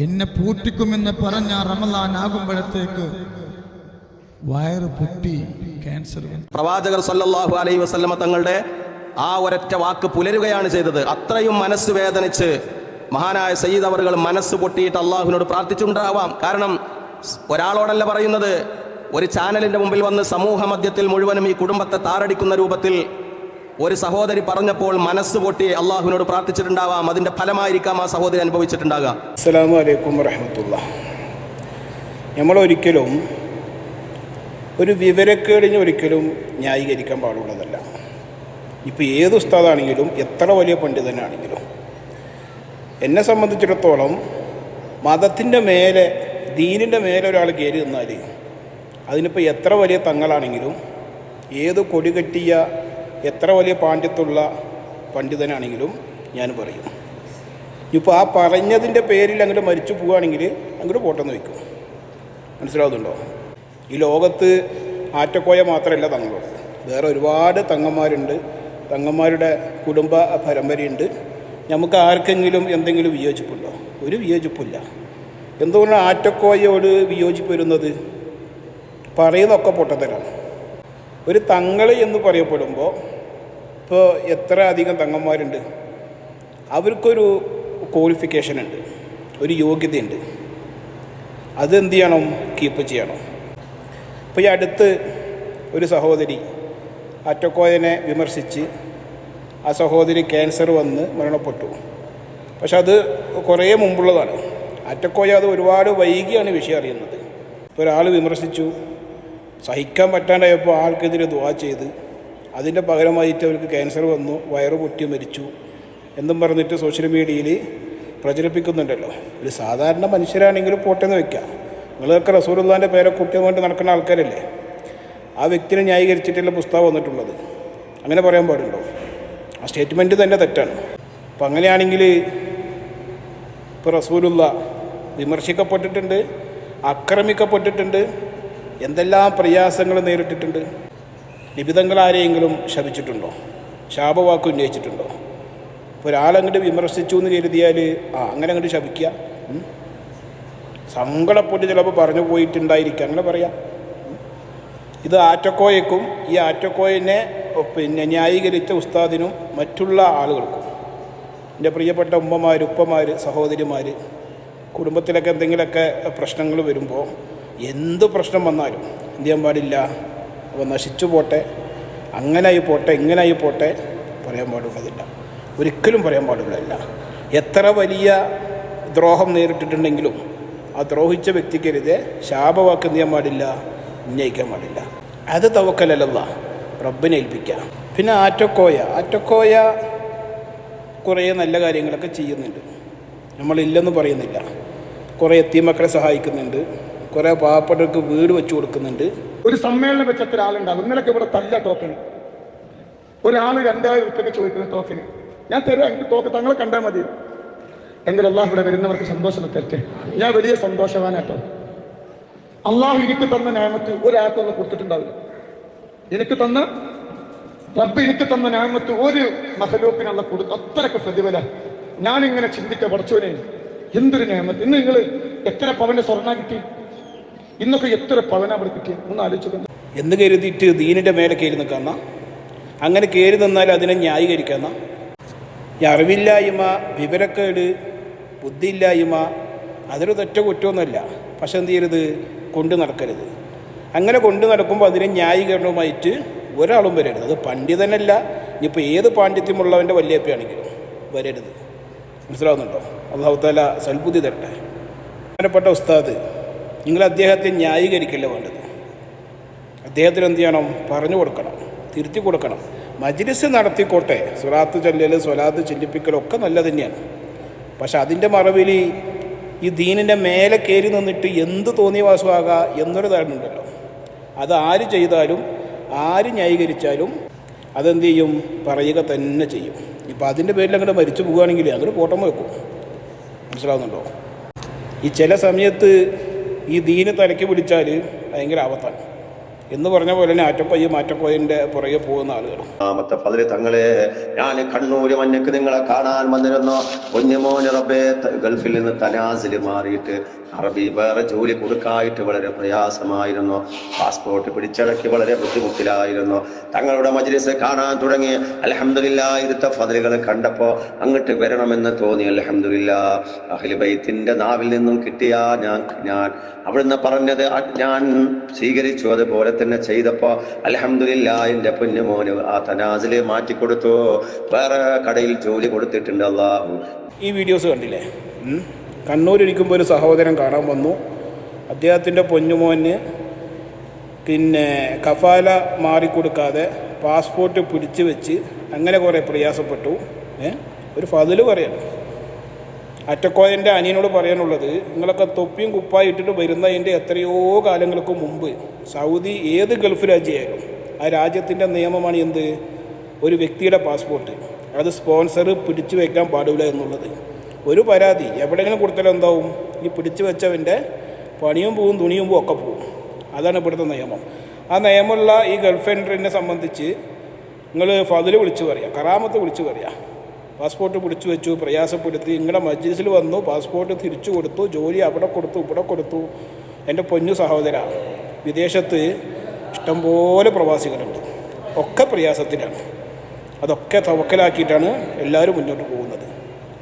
എന്നെ പൂട്ടിക്കുമെന്ന് പറഞ്ഞ റമളാൻ ആകുമ്പോഴത്തേക്ക് വയറ് പൊട്ടി ക്യാൻസർ. പ്രവാചകർ സല്ലല്ലാഹു അലൈഹി വസല്ലമ തങ്ങളുടെ ആ ഒരൊറ്റ വാക്ക് പുലരുകയാണ് ചെയ്തത്. അത്രയും മനസ്സ് വേദനിച്ച് മഹാനായ സയ്യിദ് അവറുകൾ മനസ്സ് പൊട്ടിയിട്ട് അള്ളാഹുവിനോട് പ്രാർത്ഥിച്ചിട്ടുണ്ടാവാം. കാരണം ഒരാളോടല്ല പറയുന്നത്, ഒരു ചാനലിന്റെ മുമ്പിൽ വന്ന് സമൂഹ മധ്യത്തിൽ മുഴുവനും ഈ കുടുംബത്തെ താറടിക്കുന്ന രൂപത്തിൽ ഒരു സഹോദരി പറഞ്ഞപ്പോൾ മനസ്സ് പൊട്ടി അള്ളാഹുവിനോട് പ്രാർത്ഥിച്ചിട്ടുണ്ടാവാം. അതിന്റെ ഫലമായിരിക്കാം ആ സഹോദരി അനുഭവിച്ചിട്ടുണ്ടാകാം. അസ്സലാമു അലൈക്കും വറഹ്മത്തുള്ളാഹി. നമ്മളൊരിക്കലും ഒരു വിവരക്കേടിന് ഒരിക്കലും ന്യായീകരിക്കാൻ പാടുള്ളതല്ല. ഇപ്പോൾ ഏത് ഉസ്താദാണെങ്കിലും എത്ര വലിയ പണ്ഡിതനാണെങ്കിലും എന്നെ സംബന്ധിച്ചിടത്തോളം മതത്തിൻ്റെ മേലെ ദീനിൻ്റെ മേലെ ഒരാൾ കയറി നിന്നാൽ അതിനിപ്പോൾ എത്ര വലിയ തങ്ങളാണെങ്കിലും ഏത് കൊടി കെട്ടിയ എത്ര വലിയ പാണ്ഡിത്യമുള്ള പണ്ഡിതനാണെങ്കിലും ഞാൻ പറയും. ഇപ്പോൾ ആ പറഞ്ഞതിൻ്റെ പേരിൽ അങ്ങോട്ട് മരിച്ചു പോവുകയാണെങ്കിൽ അങ്ങോട്ട് പോട്ടെന്ന് വയ്ക്കും. മനസ്സിലാവുന്നുണ്ടോ? ഈ ലോകത്ത് ആറ്റക്കോയ മാത്രമല്ല തങ്ങളുള്ളത്, വേറെ ഒരുപാട് തങ്ങന്മാരുണ്ട്, തങ്ങന്മാരുടെ കുടുംബ പരമ്പരയുണ്ട്. നമുക്ക് ആർക്കെങ്കിലും എന്തെങ്കിലും വിയോജിപ്പുണ്ടോ? ഒരു വിയോജിപ്പില്ല. എന്തുകൊണ്ടാണ് ആറ്റക്കോയോട് വിയോജിപ്പ് വരുന്നത്? പറയുന്നതൊക്കെ പൊട്ടത്തരാണ്. ഒരു തങ്ങൾ എന്ന് പറയപ്പെടുമ്പോൾ ഇപ്പോൾ എത്ര അധികം തങ്ങന്മാരുണ്ട്, അവർക്കൊരു ക്വാളിഫിക്കേഷൻ ഉണ്ട്, ഒരു യോഗ്യതയുണ്ട്. അതെന്ത് ചെയ്യണം? കീപ്പ് ചെയ്യണം. ഇപ്പോൾ ഈ അടുത്ത് ഒരു സഹോദരി ആറ്റക്കോയനെ വിമർശിച്ച് ആ സഹോദരി ക്യാൻസർ വന്ന് മരണപ്പെട്ടു. പക്ഷെ അത് കുറേ മുമ്പുള്ളതാണ്. ആറ്റക്കോയ അത് ഒരുപാട് വൈകിയാണ് വിഷയം അറിയുന്നത്. ഇപ്പോൾ ഒരാൾ വിമർശിച്ചു, സഹിക്കാൻ പറ്റാണ്ടായപ്പോൾ ആൾക്കെതിരെ ദുആ ചെയ്ത് അതിൻ്റെ പകരമായിട്ട് അവർക്ക് ക്യാൻസർ വന്നു, വയറ് പൊട്ടി മരിച്ചു എന്നും പറഞ്ഞിട്ട് സോഷ്യൽ മീഡിയയിൽ പ്രചരിപ്പിക്കുന്നുണ്ടല്ലോ. ഒരു സാധാരണ മനുഷ്യരാണെങ്കിലും പോട്ടെന്ന് വയ്ക്കാം. നിങ്ങളൊക്കെ റസൂലുള്ളാഹിൻ്റെ പേരെ കുട്ടിയെ വേണ്ടി നടക്കുന്ന ആൾക്കാരല്ലേ? ആ വ്യക്തിനെ ന്യായീകരിച്ചിട്ടുള്ള പുസ്തകം വന്നിട്ടുള്ളത്. അങ്ങനെ പറയാൻ പാടുണ്ടോ? ആ സ്റ്റേറ്റ്മെൻറ്റ് തന്നെ തെറ്റാണ്. അപ്പം അങ്ങനെയാണെങ്കിൽ ഇപ്പോൾ റസൂലുള്ള വിമർശിക്കപ്പെട്ടിട്ടുണ്ട്, ആക്രമിക്കപ്പെട്ടിട്ടുണ്ട്, എന്തെല്ലാം പ്രയാസങ്ങൾ നേരിട്ടിട്ടുണ്ട്. നിബിതങ്ങൾ ആരെയെങ്കിലും ശപിച്ചിട്ടുണ്ടോ? ശാപവാക്ക് ഉന്നയിച്ചിട്ടുണ്ടോ? ഇപ്പോൾ ഒരാളങ്ങോട്ട് വിമർശിച്ചു എന്ന് കരുതിയാൽ അങ്ങനെ അങ്ങോട്ട് ശപിക്കുക, സങ്കടപ്പെട്ട് ചിലപ്പോൾ പറഞ്ഞു പോയിട്ടുണ്ടായിരിക്കുക, അങ്ങനെ പറയാം. ഇത് ആറ്റക്കോയക്കും ഈ ആറ്റക്കോയനെ ന്യായീകരിച്ച ഉസ്താദിനും മറ്റുള്ള ആളുകൾക്കും, എൻ്റെ പ്രിയപ്പെട്ട ഉമ്മമാർ, ഉപ്പമാർ, സഹോദരിമാർ, കുടുംബത്തിലൊക്കെ എന്തെങ്കിലുമൊക്കെ പ്രശ്നങ്ങൾ വരുമ്പോൾ എന്ത് പ്രശ്നം വന്നാലും എന്ത് ചെയ്യാൻ പാടില്ല? അപ്പോൾ നശിച്ചു പോട്ടെ, അങ്ങനായി പോട്ടെ, ഇങ്ങനായി പോട്ടെ പറയാൻ പാടുള്ളതില്ല, ഒരിക്കലും പറയാൻ പാടുള്ളതല്ല. എത്ര വലിയ ദ്രോഹം നേരിട്ടിട്ടുണ്ടെങ്കിലും ആ ദ്രോഹിച്ച വ്യക്തിക്കെതിരെ ശാപവാക്ക് എന്ത് ചെയ്യാൻ പാടില്ല? ഉന്നയിക്കാൻ പാടില്ല. അത് തവക്കലല്ല, റബ്ബിനെ ഏൽപ്പിക്കുക. പിന്നെ ആറ്റക്കോയ കുറേ നല്ല കാര്യങ്ങളൊക്കെ ചെയ്യുന്നുണ്ട്, നമ്മളില്ലെന്ന് പറയുന്നില്ല. കുറേ എത്തിമക്കളെ സഹായിക്കുന്നുണ്ട്, കുറേ പാവപ്പെട്ടവർക്ക് വീട് വെച്ച് കൊടുക്കുന്നുണ്ട്. ഒരു സമ്മേളനം വെച്ചത്ര ആളുണ്ടാകും. ഇന്നലൊക്കെ ഇവിടെ തല്ല ടോക്കന്, ഒരാൾ 2000 ഉറുപ്പിക ചോദിക്കുന്ന ടോക്കന് ഞാൻ തരാം, എനിക്ക് ടോക്കൻ തങ്ങളെ കണ്ടാൽ മതി. എങ്കിൽ അള്ളാഹു ഇവിടെ വരുന്നവർക്ക് സന്തോഷം തരട്ടെ. ഞാൻ വലിയ സന്തോഷവാനാട്ടോ. അള്ളാഹു എനിക്ക് തന്ന ന്യായമത്ത് ഒരാൾക്കൊന്നും കൊടുത്തിട്ടുണ്ടാവില്ല. എനിക്ക് തന്ന റബ്ബ് എനിക്ക് തന്ന ന്യായമത്ത് ഒരു മഹലൂക്കിനുള്ള കൊടുത്തു, അത്രയ്ക്ക് പ്രതിഫല. ഞാനിങ്ങനെ ചിന്തിക്ക, പഠിച്ചോനെ എന്തൊരു ന്യായമത്ത്. ഇന്ന് നിങ്ങൾ എത്ര പവന്റെ സ്വർണ്ണ കിട്ടി? ഇന്നൊക്കെ എത്ര പവനാ അവിടെ കിട്ടി? ഒന്ന് ആലോചിച്ചു. എന്ന് കരുതിയിട്ട് ദീനിൻ്റെ മേലെ കയറി നിൽക്കാന്ന, അങ്ങനെ കയറി നിന്നാൽ അതിനെ ന്യായീകരിക്കാന്ന. ഈ അറിവില്ലായ്മ, വിവരക്കേട്, ബുദ്ധിയില്ലായ്മ അതൊരു തെറ്റ കുറ്റമൊന്നുമല്ല. പക്ഷെ എന്ത് ചെയ്യരുത്? കൊണ്ടു നടക്കരുത്. അങ്ങനെ കൊണ്ടു നടക്കുമ്പോൾ അതിനെ ന്യായീകരണവുമായിട്ട് ഒരാളും വരരുത്. അത് പണ്ഡിതനല്ല, ഇനിയിപ്പോൾ ഏത് പാണ്ഡിത്യമുള്ളവൻ്റെ വല്യപ്പയാണെങ്കിലും വരരുത്. മനസ്സിലാവുന്നുണ്ടോ? അല്ലാഹു തആല സൽബുദ്ധി തരട്ടെ. ബഹുമാനപ്പെട്ട ഉസ്താദ്, നിങ്ങൾ അദ്ദേഹത്തെ ന്യായീകരിക്കല്ല വേണ്ടത്. അദ്ദേഹത്തിന് എന്ത് ചെയ്യണം? പറഞ്ഞു കൊടുക്കണം, തിരുത്തി കൊടുക്കണം. മജ്ലിസ് നടത്തിക്കോട്ടെ, സ്വലാത്ത് ചൊല്ലൽ, സ്വലാത്ത് ചെല്ലിപ്പിക്കലൊക്കെ നല്ലത് തന്നെയാണ്. പക്ഷെ അതിൻ്റെ മറവിൽ ഈ ദീനിൻ്റെ മേലെ കയറി നിന്നിട്ട് എന്ത് തോന്നിയ വാസമാകുക എന്നൊരു ധാരണയുണ്ടല്ലോ. അത് ആര് ചെയ്താലും ആര് ന്യായീകരിച്ചാലും അതെന്ത് ചെയ്യും? പറയുക തന്നെ ചെയ്യും. ഇപ്പം അതിൻ്റെ പേരിൽ അങ്ങോട്ട് മരിച്ചു പോവുകയാണെങ്കിൽ അങ്ങോട്ട് ഫോട്ടോമ വെക്കും. മനസ്സിലാവുന്നുണ്ടോ? ഈ ചില സമയത്ത് ഈ ദീന് തലയ്ക്ക് പിടിച്ചാൽ ഭയങ്കര ആപത്താണ്. എന്ന് പറഞ്ഞ പോലെ തന്നെ ആറ്റപ്പയ്യ മാറ്റക്കോയൻ്റെ പുറകെ പോകുന്ന ആളുകളും. ആമത്തെ ഫദ്ല് തങ്ങളെ, ഞാൻ കണ്ണൂര് മഞ്ഞക്ക് നിങ്ങളെ കാണാൻ വന്നിരുന്നു. കുഞ്ഞുമോന് റബ്ബേ ഗൾഫിൽ നിന്ന് തനാസിൽ മാറിയിട്ട് അറബി വേറെ ജോലി കൊടുക്കായിട്ട് വളരെ പ്രയാസമായിരുന്നു. പാസ്പോർട്ട് പിടിച്ചടക്കി വളരെ ബുദ്ധിമുട്ടിലായിരുന്നു. തങ്ങളുടെ മജ്ലിസ് കാണാൻ തുടങ്ങി. അൽഹംദുലില്ലാഹ് ഇവിടുത്തെ ഫദ്ലുകൾ കണ്ടപ്പോൾ അങ്ങോട്ട് വരണമെന്ന് തോന്നി. അൽഹംദുലില്ലാഹ് അഹ്ലു ബൈത്തിന്റെ നാവിൽ നിന്നും കിട്ടിയ ഞാൻ അവിടുന്ന് പറഞ്ഞത് ഞാൻ സ്വീകരിച്ചു. അതുപോലെ തന്നെ ചെയ്തപ്പോൾ അൽഹംദുലില്ലാഹ് എൻ്റെ പൊന്നുമോന് ആ തനാസിൽ മാറ്റിക്കൊടുത്തു. വേറെ കടയിൽ ജോലി കൊടുത്തിട്ടുണ്ട് അല്ലാഹു. ഈ വീഡിയോസ് കണ്ടില്ലേ? കണ്ണൂരിരിക്കുമ്പോൾ ഒരു സഹോദരൻ കാണാൻ വന്നു. അദ്ദേഹത്തിൻ്റെ പൊന്നുമോന് പിന്നെ കഫാല മാറിക്കൊടുക്കാതെ പാസ്പോർട്ട് പിടിച്ചു വെച്ച് അങ്ങനെ കുറേ പ്രയാസപ്പെട്ടു. ഒരു ഫദ്ല് പറയണം. അറ്റക്കോയൻ്റെ അനിയനോട് പറയാനുള്ളത്, നിങ്ങളൊക്കെ തൊപ്പിയും കുപ്പായി ഇട്ടിട്ട് വരുന്നതിൻ്റെ എത്രയോ കാലങ്ങൾക്ക് മുമ്പ് സൗദി ഏത് ഗൾഫ് രാജ്യമായാലും ആ രാജ്യത്തിൻ്റെ നിയമമാണ് എന്ത്? ഒരു വ്യക്തിയുടെ പാസ്പോർട്ട് അത് സ്പോൺസർ പിടിച്ചു വയ്ക്കാൻ പാടില്ല എന്നുള്ളത്. ഒരു പരാതി എവിടെയെങ്കിലും കൊടുത്താലും എന്താവും? ഈ പിടിച്ചു വെച്ചവൻ്റെ പണിയും പോവും തുണിയും പോവും ഒക്കെ പോവും. അതാണ് ഇവിടുത്തെ നിയമം. ആ നിയമമുള്ള ഈ ഗൾഫ് എൻട്രിനെ സംബന്ധിച്ച് നിങ്ങൾ ഫദ്ല് വിളിച്ച് പറയുക, കറാമത്ത് വിളിച്ച് പറയുക. പാസ്പോർട്ട് പിടിച്ചു വെച്ചു, പ്രയാസപ്പെടുത്തി, നിങ്ങളുടെ മജ്ലിസിൽ വന്നു, പാസ്പോർട്ട് തിരിച്ചു കൊടുത്തു, ജോലി അവിടെ കൊടുത്തു ഇവിടെ കൊടുത്തു. എൻ്റെ പൊന്നു സഹോദര, വിദേശത്ത് ഇഷ്ടംപോലെ പ്രവാസികളുണ്ട്, ഒക്കെ പ്രയാസത്തിലാണ്. അതൊക്കെ തവക്കലാക്കിയിട്ടാണ് എല്ലാവരും മുന്നോട്ട് പോകുന്നത്.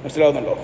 മനസ്സിലാവുന്നുണ്ടോ?